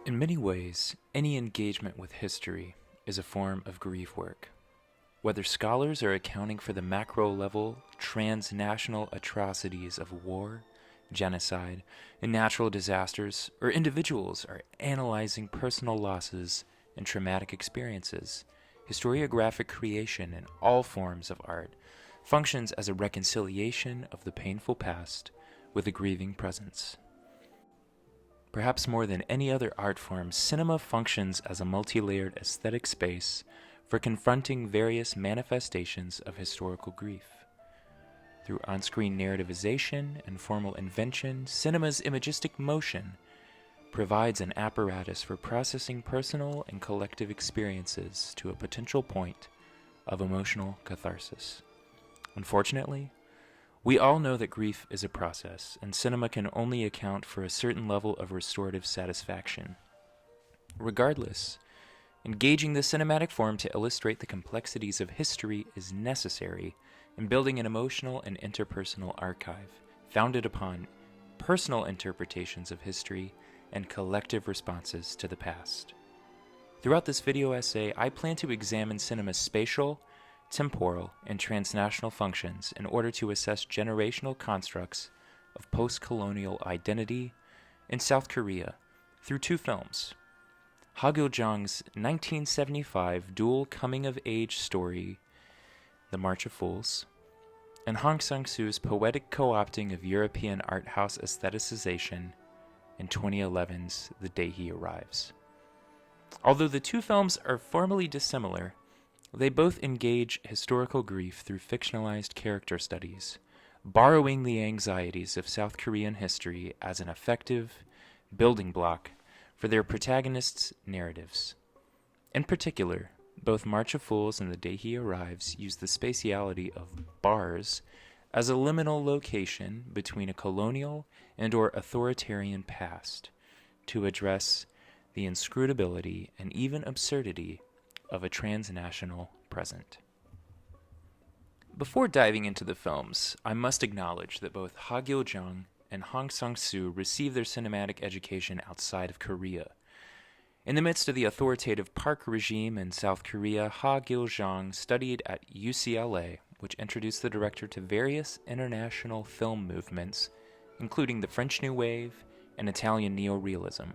In many ways, any engagement with history is a form of grief work. Whether scholars are accounting for the macro-level, transnational atrocities of war, genocide, and natural disasters, or individuals are analyzing personal losses and traumatic experiences, historiographic creation in all forms of art functions as a reconciliation of the painful past with a grieving present. Perhaps more than any other art form, cinema functions as a multi-layered aesthetic space for confronting various manifestations of historical grief. Through on-screen narrativization and formal invention, cinema's imagistic motion provides an apparatus for processing personal and collective experiences to a potential point of emotional catharsis. Unfortunately, we all know that grief is a process, and cinema can only account for a certain level of restorative satisfaction. Regardless, engaging the cinematic form to illustrate the complexities of history is necessary in building an emotional and interpersonal archive founded upon personal interpretations of history and collective responses to the past. Throughout this video essay, I plan to examine cinema's spatial, temporal, and transnational functions in order to assess generational constructs of post-colonial identity in South Korea through two films: Ha-gil-jeong's 1975 dual coming-of-age story, The March of Fools, and Hong Sang-soo's poetic co-opting of European art house aestheticization in 2011's The Day He Arrives. Although the two films are formally dissimilar, they both engage historical grief through fictionalized character studies, borrowing the anxieties of South Korean history as an effective building block for their protagonists' narratives. In particular, both March of Fools and The Day He Arrives use the spatiality of bars as a liminal location between a colonial and/or authoritarian past to address the inscrutability and even absurdity of a transnational present. Before diving into the films, I must acknowledge that both Ha-gil-jeong and Hong Sang-soo received their cinematic education outside of Korea. In the midst of the authoritative Park regime in South Korea, Ha-gil-jeong studied at UCLA, which introduced the director to various international film movements, including the French New Wave and Italian neorealism,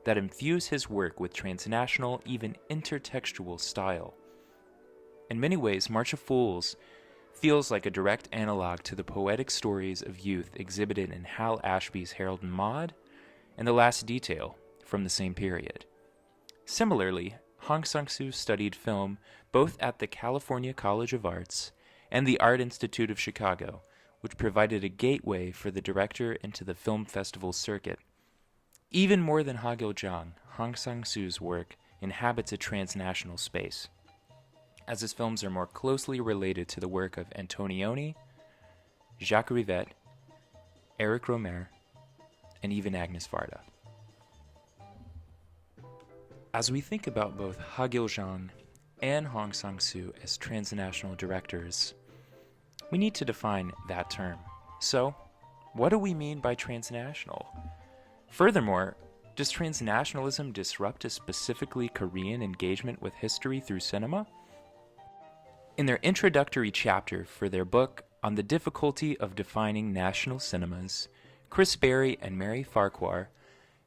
that infuse his work with transnational, even intertextual style. In many ways, March of Fools feels like a direct analog to the poetic stories of youth exhibited in Hal Ashby's Harold and Maude and The Last Detail from the same period. Similarly, Hong Sang-soo studied film both at the California College of Arts and the Art Institute of Chicago, which provided a gateway for the director into the film festival circuit. Even more than Ha-gil-jeong, Hong Sang-soo's work inhabits a transnational space, as his films are more closely related to the work of Antonioni, Jacques Rivette, Eric Romer, and even Agnes Varda. As we think about both Ha-gil-jeong and Hong Sang-soo as transnational directors, we need to define that term. So, what do we mean by transnational? Furthermore, does transnationalism disrupt a specifically Korean engagement with history through cinema? In their introductory chapter for their book on the difficulty of defining national cinemas, Chris Berry and Mary Farquhar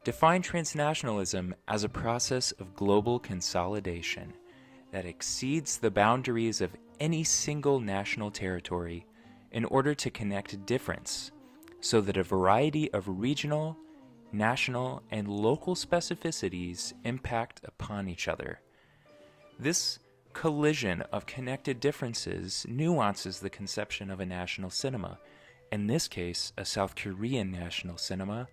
define transnationalism as a process of global consolidation that exceeds the boundaries of any single national territory in order to connect difference, so that a variety of regional, national, and local specificities impact upon each other. This collision of connected differences nuances the conception of a national cinema, in this case a South Korean national cinema,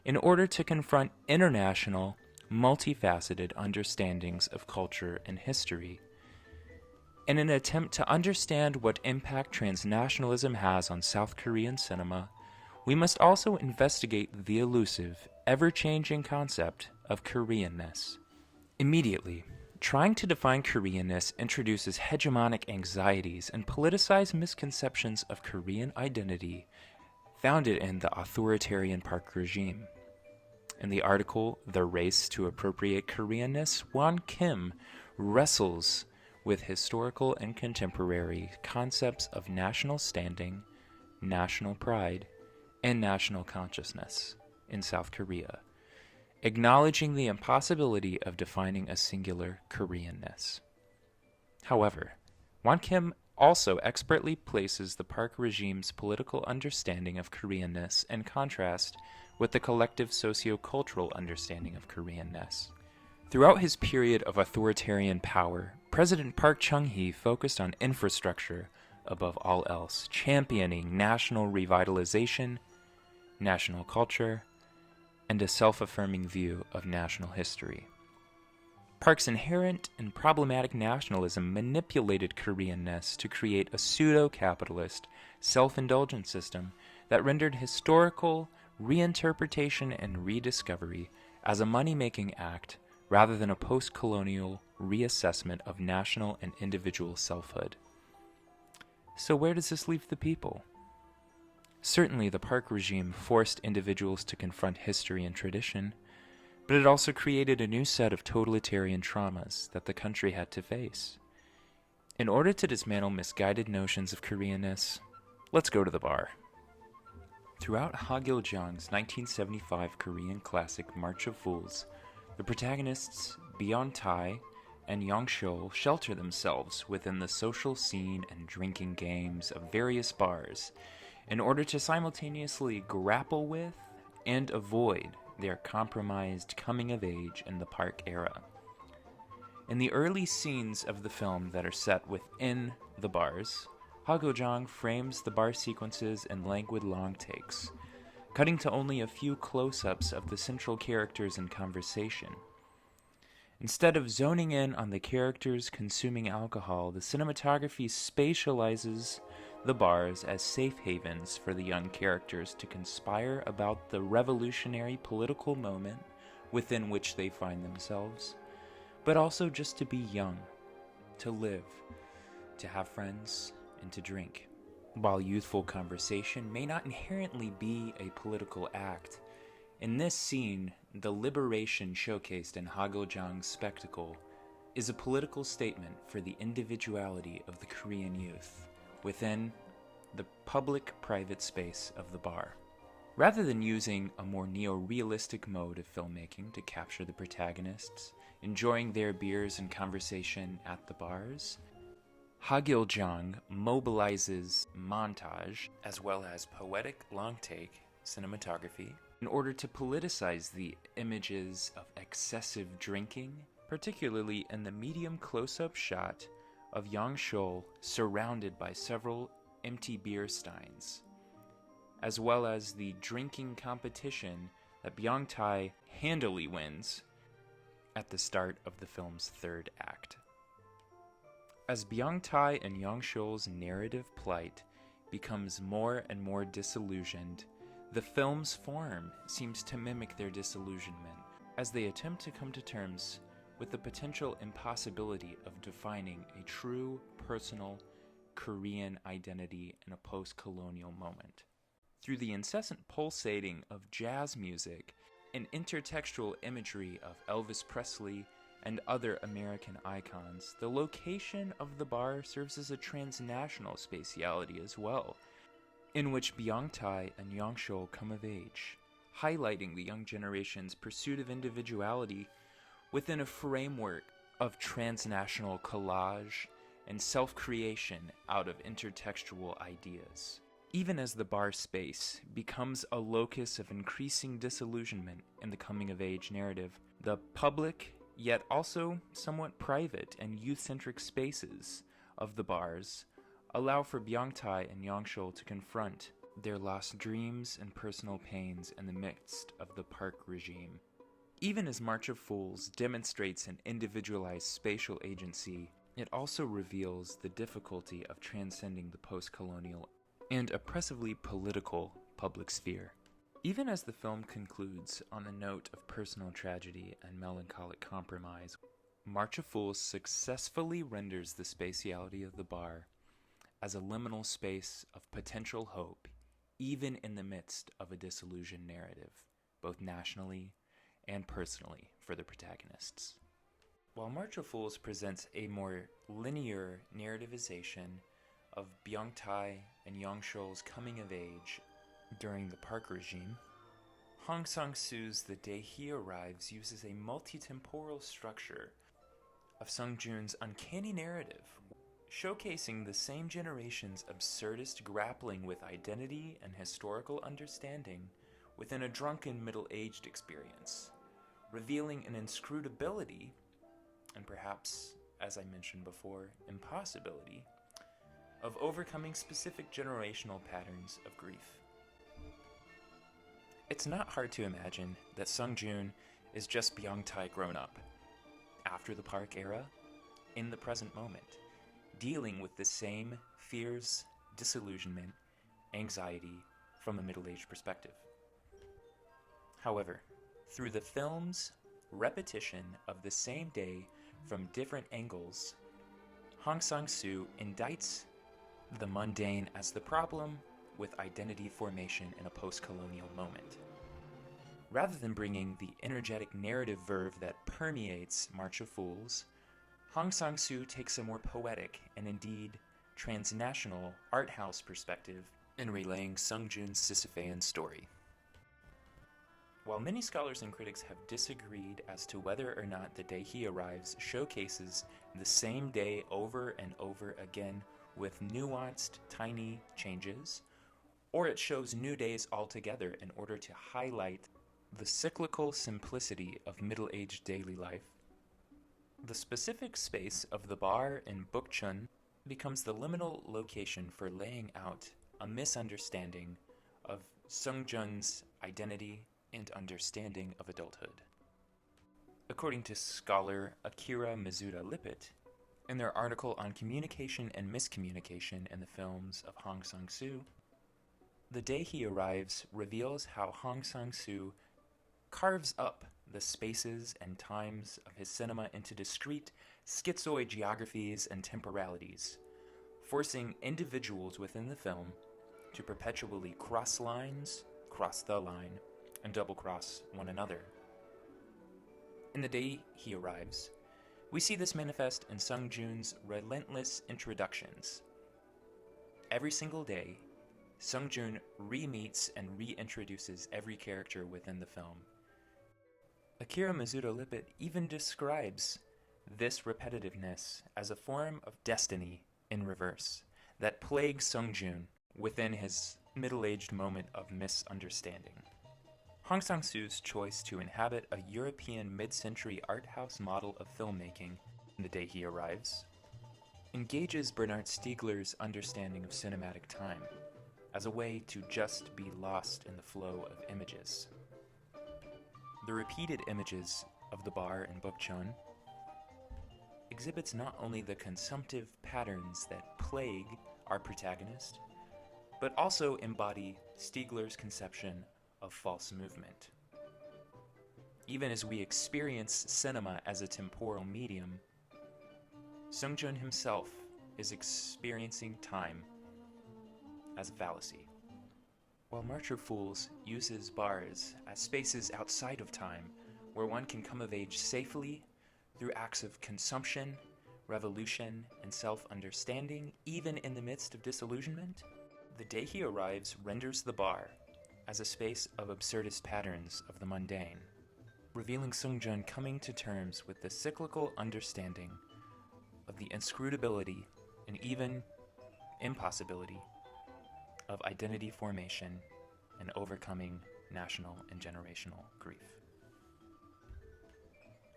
in order to confront international, multifaceted understandings of culture and history. In an attempt to understand what impact transnationalism has on South Korean cinema, we must also investigate the elusive, ever-changing concept of Koreanness. Immediately, trying to define Koreanness introduces hegemonic anxieties and politicized misconceptions of Korean identity founded in the authoritarian Park regime. In the article, The Race to Appropriate Koreanness, Won Kim wrestles with historical and contemporary concepts of national standing, national pride, and national consciousness in South Korea, acknowledging the impossibility of defining a singular Koreanness. However, Won Kim also expertly places the Park regime's political understanding of Koreanness in contrast with the collective socio-cultural understanding of Koreanness. Throughout his period of authoritarian power, President Park Chung-hee focused on infrastructure above all else, championing national revitalization, national culture, and a self-affirming view of national history. Park's inherent and problematic nationalism manipulated Koreanness to create a pseudo-capitalist, self-indulgent system that rendered historical reinterpretation and rediscovery as a money-making act rather than a post-colonial reassessment of national and individual selfhood. So where does this leave the people? Certainly the Park regime forced individuals to confront history and tradition, but it also created a new set of totalitarian traumas that the country had to face. In order to dismantle misguided notions of Koreanness, let's go to the bar. Throughout Ha Gil-jang's 1975 Korean classic March of Fools, the protagonists Byung-tae and Yong-shol shelter themselves within the social scene and drinking games of various bars in order to simultaneously grapple with and avoid their compromised coming of age in the Park era. In the early scenes of the film that are set within the bars, Ha Gil-jang frames the bar sequences in languid long takes, cutting to only a few close-ups of the central characters in conversation. Instead of zoning in on the characters consuming alcohol, the cinematography spatializes the bars as safe havens for the young characters to conspire about the revolutionary political moment within which they find themselves, but also just to be young, to live, to have friends, and to drink. While youthful conversation may not inherently be a political act, in this scene, the liberation showcased in Ha Gil-jang's spectacle is a political statement for the individuality of the Korean youth within the public-private space of the bar. Rather than using a more neo-realistic mode of filmmaking to capture the protagonists enjoying their beers and conversation at the bars, Ha Gil-jang mobilizes montage as well as poetic long-take cinematography in order to politicize the images of excessive drinking, particularly in the medium close-up shot of Yong-shol surrounded by several empty beer steins, as well as the drinking competition that Byung-tae handily wins at the start of the film's third act. As Byung-tae and Yong-shol's narrative plight becomes more and more disillusioned, the film's form seems to mimic their disillusionment as they attempt to come to terms with the potential impossibility of defining a true, personal Korean identity in a post-colonial moment. Through the incessant pulsating of jazz music and intertextual imagery of Elvis Presley and other American icons, the location of the bar serves as a transnational spatiality as well, in which Byung-tae and Yong-shol come of age, highlighting the young generation's pursuit of individuality within a framework of transnational collage and self-creation out of intertextual ideas. Even as the bar space becomes a locus of increasing disillusionment in the coming-of-age narrative, the public, yet also somewhat private and youth-centric spaces of the bars allow for Byung-tae and Yong-shol to confront their lost dreams and personal pains in the midst of the Park regime. Even as March of Fools demonstrates an individualized spatial agency, it also reveals the difficulty of transcending the post-colonial and oppressively political public sphere. Even as the film concludes on a note of personal tragedy and melancholic compromise, March of Fools successfully renders the spatiality of the bar as a liminal space of potential hope, even in the midst of a disillusioned narrative, both nationally and personally for the protagonists. While March of Fools presents a more linear narrativization of Byung-tae and Yong-shul's coming of age during the Park regime, Hong Sang-soo's The Day He Arrives uses a multi-temporal structure of Sung-joon's uncanny narrative, showcasing the same generation's absurdist grappling with identity and historical understanding within a drunken middle-aged experience, revealing an inscrutability and perhaps, as I mentioned before, impossibility of overcoming specific generational patterns of grief. It's not hard to imagine that Sung-joon is just Byung-tae grown up, after the Park era, in the present moment, dealing with the same fears, disillusionment, anxiety from a middle-aged perspective. However, through the film's repetition of the same day from different angles, Hong Sang-soo indicts the mundane as the problem with identity formation in a post-colonial moment. Rather than bringing the energetic narrative verve that permeates March of Fools, Hong Sang-soo takes a more poetic and indeed transnational art house perspective in relaying Sung-joon's Sisyphean story. While many scholars and critics have disagreed as to whether or not The Day He Arrives showcases the same day over and over again with nuanced, tiny changes, or it shows new days altogether in order to highlight the cyclical simplicity of middle-aged daily life, the specific space of the bar in Bukchon becomes the liminal location for laying out a misunderstanding of Sung-joon's identity and understanding of adulthood. According to scholar Akira Mizuta-Lippitt, in their article on communication and miscommunication in the films of Hong Sang-soo, The Day He Arrives reveals how Hong Sang-soo carves up the spaces and times of his cinema into discrete, schizoid geographies and temporalities, forcing individuals within the film to perpetually cross lines, cross the line, and double-cross one another. In The Day He Arrives, we see this manifest in Sung-joon's relentless introductions. Every single day, Sung-joon re-meets and reintroduces every character within the film. Akira Mizuta-Lippitt even describes this repetitiveness as a form of destiny in reverse that plagues Sung-joon within his middle-aged moment of misunderstanding. Hong Sang-soo's choice to inhabit a European mid-century art house model of filmmaking in The Day He Arrives engages Bernard Stiegler's understanding of cinematic time as a way to just be lost in the flow of images. The repeated images of the bar in Bukchon exhibits not only the consumptive patterns that plague our protagonist, but also embody Stiegler's conception of false movement. Even as we experience cinema as a temporal medium, Sung-joon himself is experiencing time as a fallacy. While March of Fools uses bars as spaces outside of time where one can come of age safely through acts of consumption, revolution, and self-understanding, even in the midst of disillusionment, The Day He Arrives renders the bar as a space of absurdist patterns of the mundane, revealing Sung-joon coming to terms with the cyclical understanding of the inscrutability and even impossibility of identity formation and overcoming national and generational grief.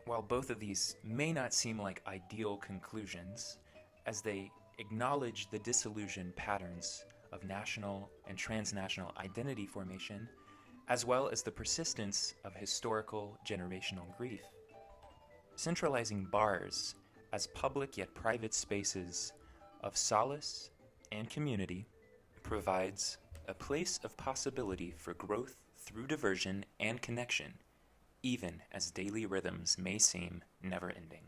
While both of these may not seem like ideal conclusions, as they acknowledge the disillusioned patterns of national and transnational identity formation, as well as the persistence of historical generational grief, centralizing bars as public yet private spaces of solace and community provides a place of possibility for growth through diversion and connection, even as daily rhythms may seem never-ending.